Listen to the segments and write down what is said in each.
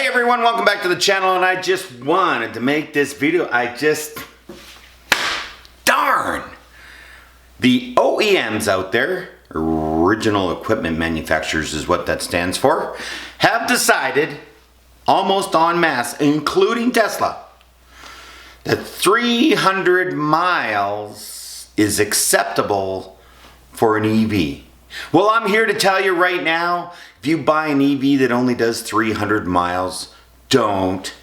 everyone, welcome back to the channel, and I just wanted to make this video. Darn! The OEMs out there, original equipment manufacturers is what that stands for, have decided, almost en masse, including Tesla, that 300 miles is acceptable for an EV. Well, I'm here to tell you right now, if you buy an EV that only does 300 miles, don't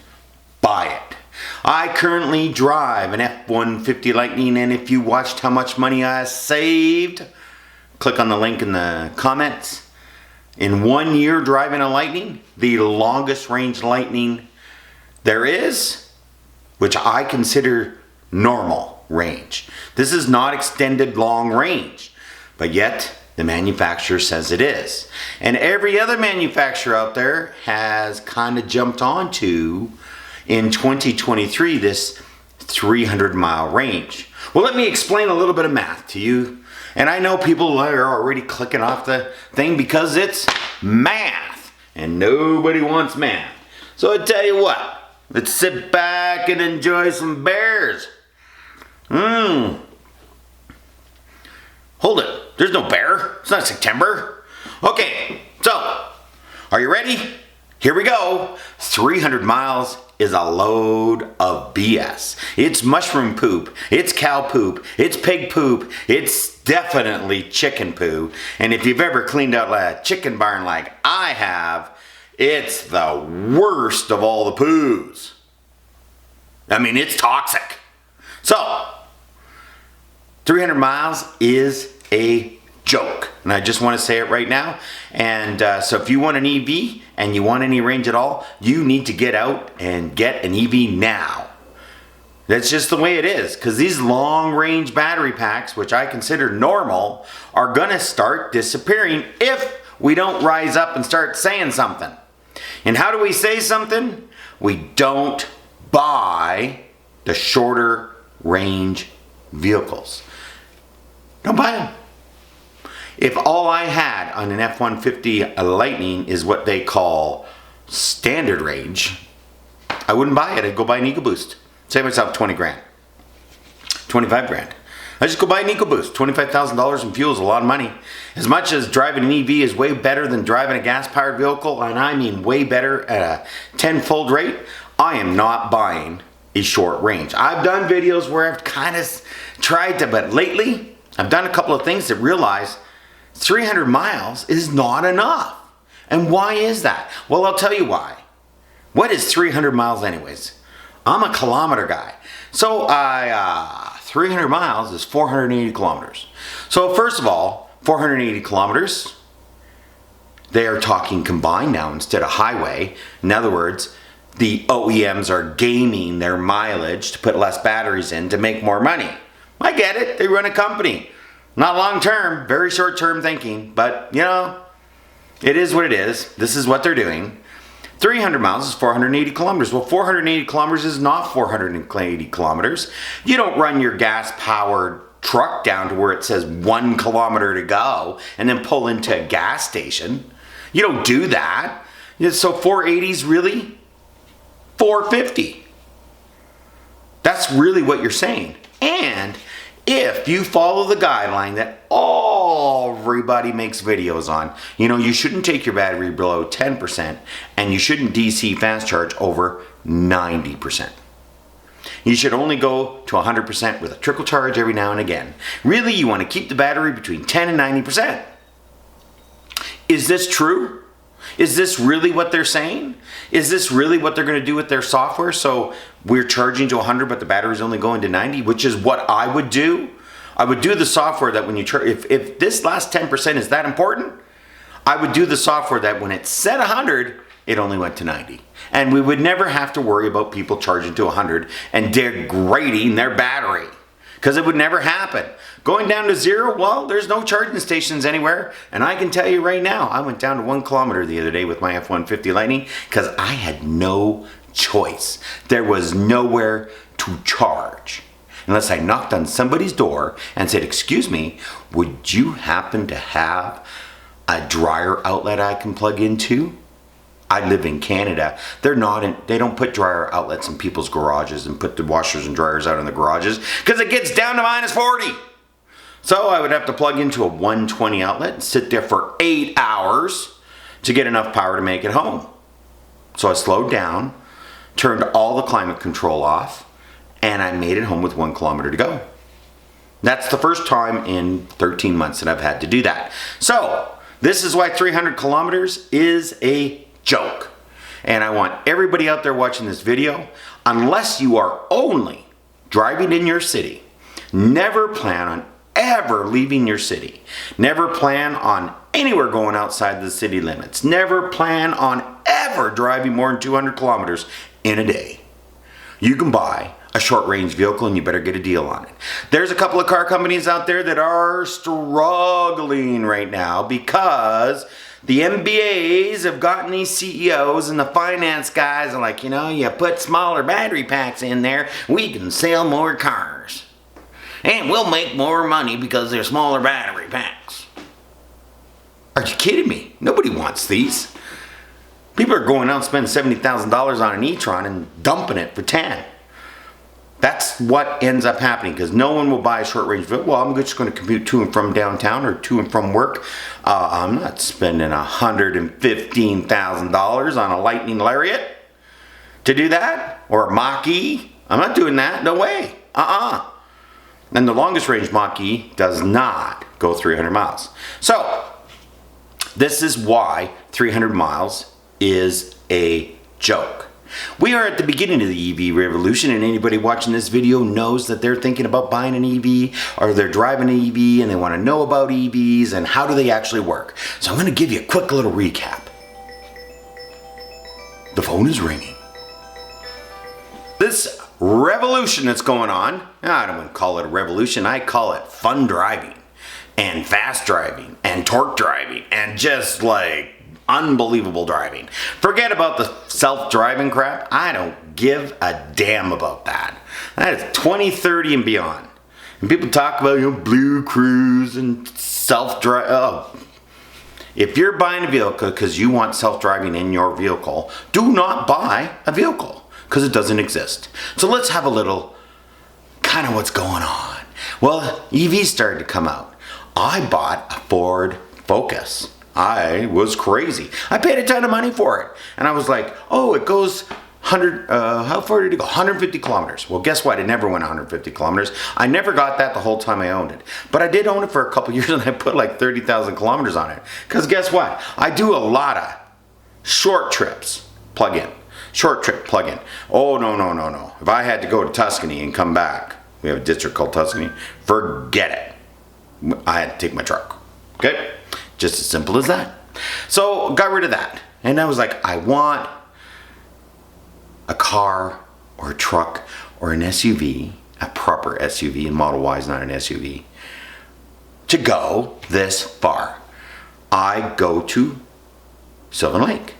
buy it. I currently drive an F-150 Lightning, and if you watched how much money I saved, click on the link in the comments. In 1 year driving a Lightning, the longest range Lightning there is, which I consider normal range. This is not extended long range, but yet the manufacturer says it is. And every other manufacturer out there has kind of jumped onto, in 2023, this 300 mile range. Well, let me explain a little bit of math to you. And I know people are already clicking off the thing because it's math. And nobody wants math. So I tell you what, let's sit back and enjoy some bears. Hold it. There's no bear. It's not September. Okay, so, are you ready? Here we go. 300 miles is a load of BS. It's mushroom poop. It's cow poop. It's pig poop. It's definitely chicken poo. And if you've ever cleaned out a chicken barn like I have, it's the worst of all the poos. I mean, it's toxic. So, 300 miles is a joke, and I just want to say it right now. And so if you want an EV and you want any range at all, you need to get out and get an EV now. That's just the way it is, because these long range battery packs, which I consider normal, are gonna start disappearing if we don't rise up and start saying something. And how do we say something? We don't buy the shorter range vehicles. Don't buy them. If all I had on an F-150 Lightning is what they call standard range, I wouldn't buy it. I'd go buy an EcoBoost. Save myself 20 grand. 25 grand. I just go buy an EcoBoost. $25,000 in fuel is a lot of money. As much as driving an EV is way better than driving a gas-powered vehicle, and I mean way better at a tenfold rate, I am not buying a short range. I've done videos where I've kind of tried to, but lately, I've done a couple of things that realize 300 miles is not enough. And why is that? Well, I'll tell you why. What is 300 miles anyways? I'm a kilometer guy. So 300 miles is 480 kilometers. So first of all, 480 kilometers, they are talking combined now instead of highway. In other words, the OEMs are gaming their mileage to put less batteries in to make more money. I get it, they run a company. Not long term, very short term thinking, but you know, it is what it is. This is what they're doing. 300 miles is 480 kilometers. Well, 480 kilometers is not 480 kilometers. You don't run your gas powered truck down to where it says 1 kilometer to go and then pull into a gas station. You don't do that. So 480 is really 450. That's really what you're saying. And if you follow the guideline that everybody makes videos on, you know, you shouldn't take your battery below 10% and you shouldn't DC fast charge over 90%. You should only go to 100% with a trickle charge every now and again. Really, you want to keep the battery between 10 and 90%. Is this true? Is this really what they're saying? Is this really what they're going to do with their software? So we're charging to 100, but the battery's only going to 90, which is what I would do. I would do the software that when you charge, if this last 10% is that important, I would do the software that when it said 100, it only went to 90. And we would never have to worry about people charging to 100 and degrading their battery, because it would never happen. Going down to 0, well, there's no charging stations anywhere. And I can tell you right now, I went down to 1 kilometer the other day with my F-150 Lightning because I had no choice. There was nowhere to charge unless I knocked on somebody's door and said, "Excuse me, would you happen to have a dryer outlet I can plug into?" I live in Canada. They don't put dryer outlets in people's garages and put the washers and dryers out in the garages because it gets down to minus 40. So I would have to plug into a 120 outlet and sit there for 8 hours to get enough power to make it home. So I slowed down, turned all the climate control off, and I made it home with 1 kilometer to go. That's the first time in 13 months that I've had to do that. So this is why 300 kilometers is a joke. And I want everybody out there watching this video, unless you are only driving in your city, never plan on ever leaving your city. Never plan on anywhere going outside the city limits. Never plan on ever driving more than 200 kilometers in a day. You can buy a short range vehicle and you better get a deal on it. There's a couple of car companies out there that are struggling right now because the MBAs have gotten these CEOs and the finance guys are like, you put smaller battery packs in there, we can sell more cars. And we'll make more money because they're smaller battery packs. Are you kidding me? Nobody wants these. People are going out and spending $70,000 on an e-tron and dumping it for 10. That's what ends up happening because no one will buy a short range vehicle. Well, I'm just going to commute to and from downtown or to and from work. I'm not spending $115,000 on a Lightning Lariat to do that or a Mach-E. I'm not doing that. No way. And the longest range Mach-E does not go 300 miles. So this is why 300 miles is a joke. We are at the beginning of the EV revolution, and anybody watching this video knows that they're thinking about buying an EV or they're driving an EV and they want to know about EVs and how do they actually work. So I'm going to give you a quick little recap. The phone is ringing. This revolution that's going on, I don't want to call it a revolution, I call it fun driving and fast driving and torque driving and just like unbelievable driving. Forget about the self-driving crap. I don't give a damn about that. That is 2030 and beyond. And people talk about Blue Cruise and self-drive. Oh. If you're buying a vehicle because you want self-driving in your vehicle, do not buy a vehicle because it doesn't exist. So let's have a little kind of what's going on. Well, EVs started to come out. I bought a Ford Focus. I was crazy. I paid a ton of money for it. And I was like, oh, it goes 100, how far did it go? 150 kilometers. Well, guess what? It never went 150 kilometers. I never got that the whole time I owned it. But I did own it for a couple years and I put like 30,000 kilometers on it. Because guess what? I do a lot of short trips, plug-in. Short trip plug-in. Oh, no. If I had to go to Tuscany and come back, we have a district called Tuscany, forget it. I had to take my truck. Okay? Just as simple as that. So, got rid of that. And I was like, I want a car or a truck or an SUV, a proper SUV, and Model Y is not an SUV, to go this far. I go to Sylvan Lake,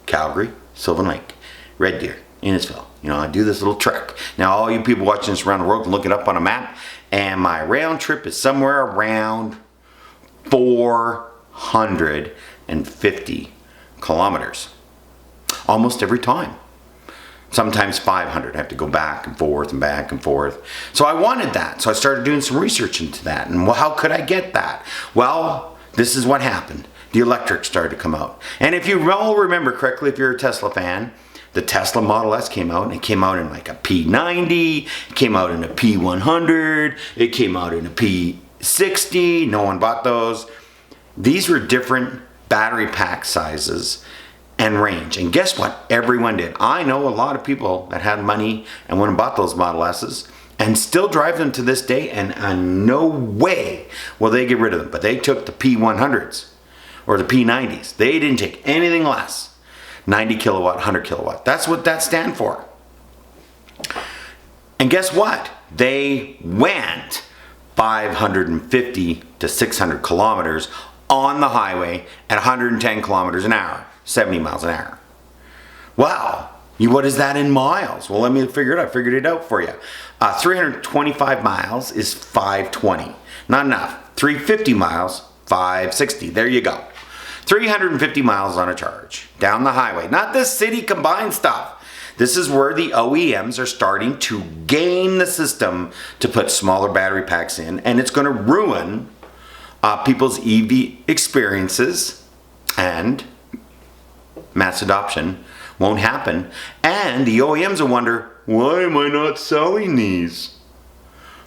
Calgary, Sylvan Lake, Red Deer, Innisfil. I do this little trek. Now, all you people watching this around the world can look it up on a map, and my round trip is somewhere around 450 kilometers. Almost every time. Sometimes 500. I have to go back and forth and back and forth. So I wanted that. So I started doing some research into that. And how could I get that? Well, this is what happened. The electric started to come out. And if you all remember correctly, if you're a Tesla fan, the Tesla Model S came out, and it came out in like a P90, it came out in a P100, it came out in a P60. No one bought those. These were different battery pack sizes and range. And guess what? Everyone did. I know a lot of people that had money and went and bought those Model S's and still drive them to this day, and no way will they get rid of them. But they took the P100s or the P90s. They didn't take anything less. 90 kilowatt, 100 kilowatt. That's what that stand for. And guess what? They went 550 to 600 kilometers on the highway at 110 kilometers an hour, 70 miles an hour. Wow. What is that in miles? Well, let me figure it out. I figured it out for you. 325 miles is 520. Not enough. 350 miles, 560. There you go. 350 miles on a charge down the highway. Not the city combined stuff. This is where the OEMs are starting to game the system to put smaller battery packs in, and it's going to ruin people's EV experiences, and mass adoption won't happen. And the OEMs will wonder, why am I not selling these?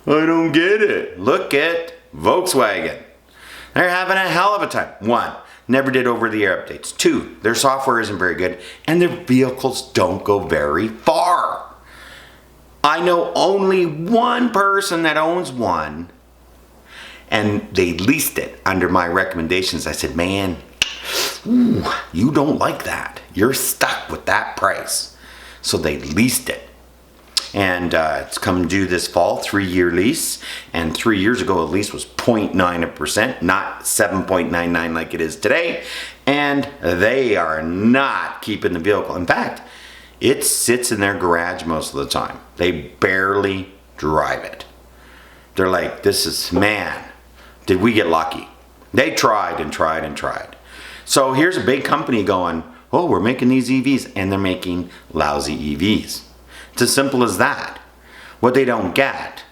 I don't get it. Look at Volkswagen. They're having a hell of a time. 1, never did over-the-air updates. 2, their software isn't very good, and their vehicles don't go very far. I know only one person that owns one, and they leased it under my recommendations. I said, man, you don't like that. You're stuck with that price. So they leased it. And it's come due this fall, 3-year lease. And 3 years ago, the lease was 0.9%, not 7.99 like it is today. And they are not keeping the vehicle. In fact, it sits in their garage most of the time. They barely drive it. They're like, this is, man, did we get lucky? They tried and tried and tried. So here's a big company going, oh, we're making these EVs, and they're making lousy EVs. It's as simple as that. What they don't get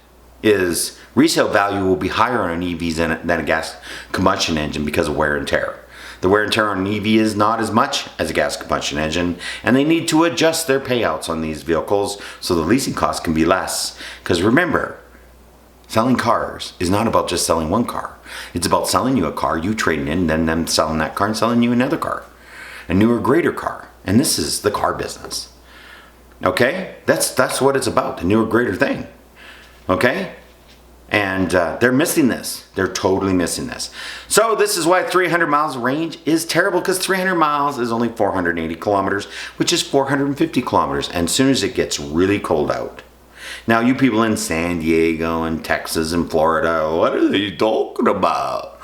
is resale value will be higher on an EV than a gas combustion engine because of wear and tear. The wear and tear on an EV is not as much as a gas combustion engine, and they need to adjust their payouts on these vehicles so the leasing costs can be less. Because remember, selling cars is not about just selling one car. It's about selling you a car, you trading in, then them selling that car and selling you another car. A newer, greater car. And this is the car business. Okay? That's what it's about, the newer, greater thing. Okay? And they're missing this. They're totally missing this. So this is why 300 miles range is terrible, because 300 miles is only 480 kilometers, which is 450 kilometers. And as soon as it gets really cold out. Now, you people in San Diego and Texas and Florida, what are they talking about?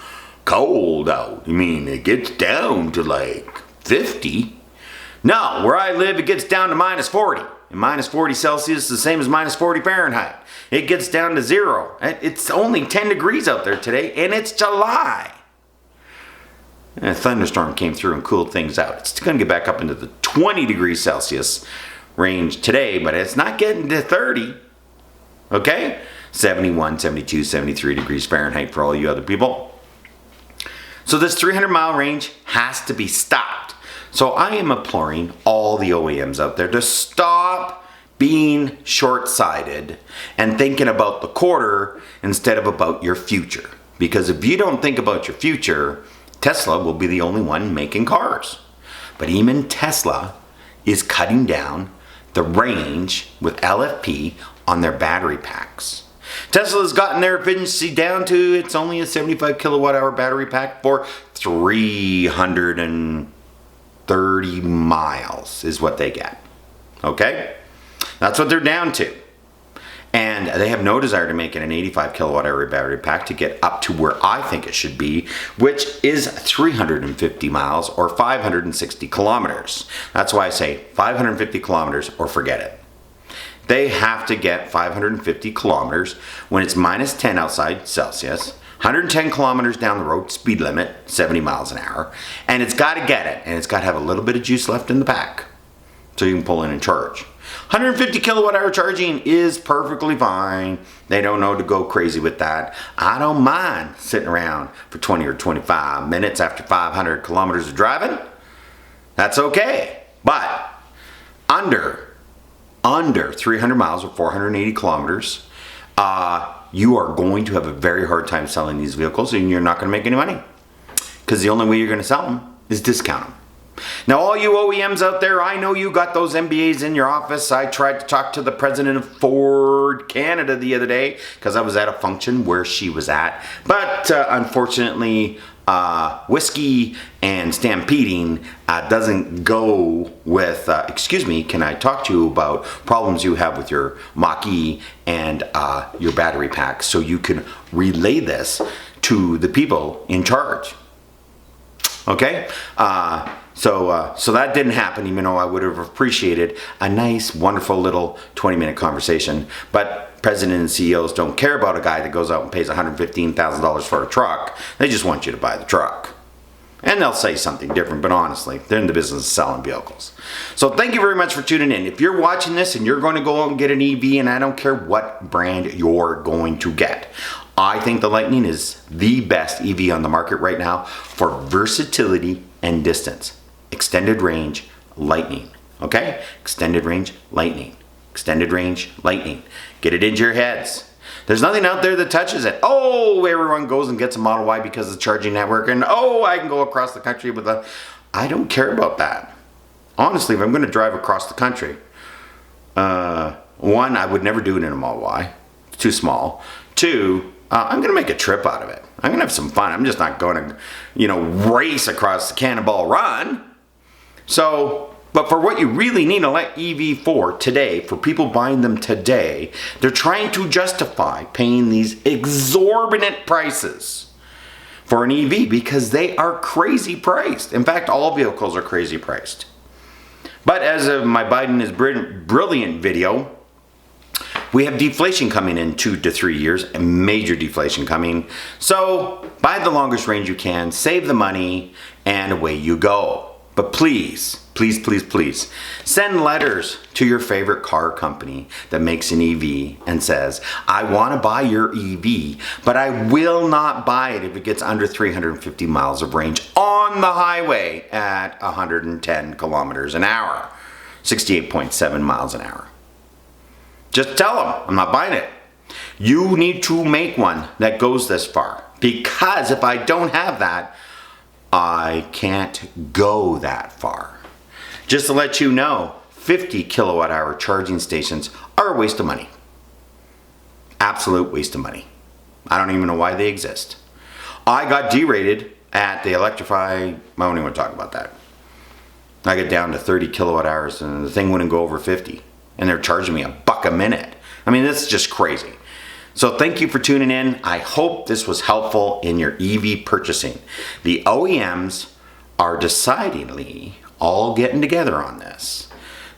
Cold out. You mean it gets down to like 50? No, where I live, it gets down to minus 40. And minus 40 Celsius is the same as minus 40 Fahrenheit. It gets down to 0. It's only 10 degrees out there today, and it's July. And a thunderstorm came through and cooled things out. It's going to get back up into the 20 degrees Celsius range today, but it's not getting to 30. Okay? 71, 72, 73 degrees Fahrenheit for all you other people. So this 300 mile range has to be stopped. So I am imploring all the OEMs out there to stop being short-sighted and thinking about the quarter instead of about your future. Because if you don't think about your future, Tesla will be the only one making cars. But even Tesla is cutting down the range with LFP on their battery packs. Tesla's gotten their efficiency down to, it's only a 75 kilowatt hour battery pack for 330 miles is what they get. Okay? That's what they're down to. And they have no desire to make it an 85 kilowatt hour battery pack to get up to where I think it should be, which is 350 miles or 560 kilometers. That's why I say 550 kilometers or forget it. They have to get 550 kilometers when it's minus 10 outside Celsius, 110 kilometers down the road, speed limit, 70 miles an hour, and it's got to get it, and it's got to have a little bit of juice left in the pack so you can pull in and charge. 150 kilowatt hour charging is perfectly fine. They don't know to go crazy with that. I don't mind sitting around for 20 or 25 minutes after 500 kilometers of driving. That's okay. But under 300 miles or 480 kilometers, you are going to have a very hard time selling these vehicles, and you're not going to make any money. Because the only way you're going to sell them is discount them. Now, all you OEMs out there, I know you got those MBAs in your office. I tried to talk to the president of Ford Canada the other day because I was at a function where she was at. But unfortunately, whiskey and stampeding doesn't go with, excuse me, can I talk to you about problems you have with your Mach-E and your battery pack so you can relay this to the people in charge? Okay? So that didn't happen, even though I would have appreciated a nice, wonderful little 20-minute conversation. But presidents and CEOs don't care about a guy that goes out and pays $115,000 for a truck. They just want you to buy the truck. And they'll say something different, but honestly, they're in the business of selling vehicles. So thank you very much for tuning in. If you're watching this and you're going to go out and get an EV, and I don't care what brand you're going to get, I think the Lightning is the best EV on the market right now for versatility and distance. Extended range, Lightning. Okay? Extended range, Lightning. Extended range, Lightning. Get it into your heads. There's nothing out there that touches it. Oh, everyone goes and gets a Model Y because of the charging network, and oh, I can go across the country with a... I don't care about that. Honestly, if I'm going to drive across the country, one, I would never do it in a Model Y. It's too small. Two, I'm going to make a trip out of it. I'm going to have some fun. I'm just not going to, race across the Cannonball Run. So... But for what you really need an EV for today, for people buying them today, they're trying to justify paying these exorbitant prices for an EV because they are crazy priced. In fact, all vehicles are crazy priced. But as of my Biden is brilliant video, we have deflation coming in 2 to 3 years, a major deflation coming. So buy the longest range you can, save the money, and away you go. But please, please, please, please, send letters to your favorite car company that makes an EV and says, I want to buy your EV, but I will not buy it if it gets under 350 miles of range on the highway at 110 kilometers an hour, 68.7 miles an hour. Just tell them, I'm not buying it. You need to make one that goes this far, because if I don't have that, I can't go that far. Just to let you know, 50 kilowatt hour charging stations are a waste of money. Absolute waste of money. I don't even know why they exist. I got derated at the Electrify, I don't even want to talk about that. I got down to 30 kilowatt hours and the thing wouldn't go over 50. And they're charging me $1 a minute. I mean, this is just crazy. So thank you for tuning in. I hope this was helpful in your EV purchasing. The OEMs are decidedly all getting together on this,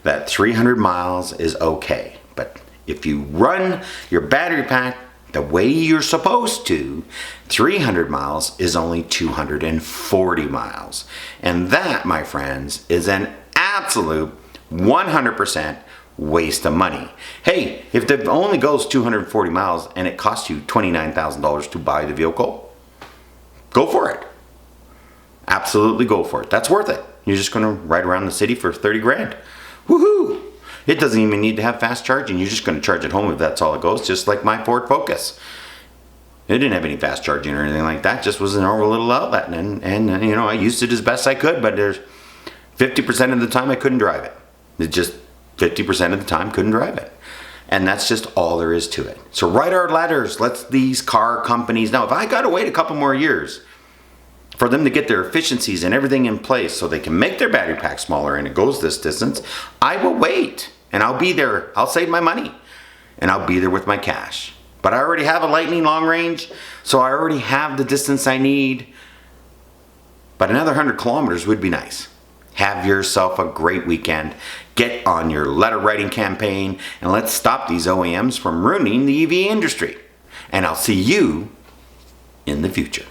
that 300 miles is okay. But if you run your battery pack the way you're supposed to, 300 miles is only 240 miles. And that, my friends, is an absolute 100% waste of money. Hey, if it only goes 240 miles and it costs you $29,000 to buy the vehicle, go for it. Absolutely go for it. That's worth it. You're just going to ride around the city for 30 grand. Woohoo! It doesn't even need to have fast charging. You're just going to charge at home if that's all it goes, just like my Ford Focus. It didn't have any fast charging or anything like that. It just was an normal little outlet. And I used it as best I could, but there's 50% of the time I couldn't drive it. It just 50% of the time couldn't drive it. And that's just all there is to it. So write our letters. Let these car companies know. If I got to wait a couple more years for them to get their efficiencies and everything in place so they can make their battery pack smaller and it goes this distance, I will wait. And I'll be there. I'll save my money. And I'll be there with my cash. But I already have a Lightning long range, so I already have the distance I need. But another 100 kilometers would be nice. Have yourself a great weekend. Get on your letter writing campaign and let's stop these OEMs from ruining the EV industry. And I'll see you in the future.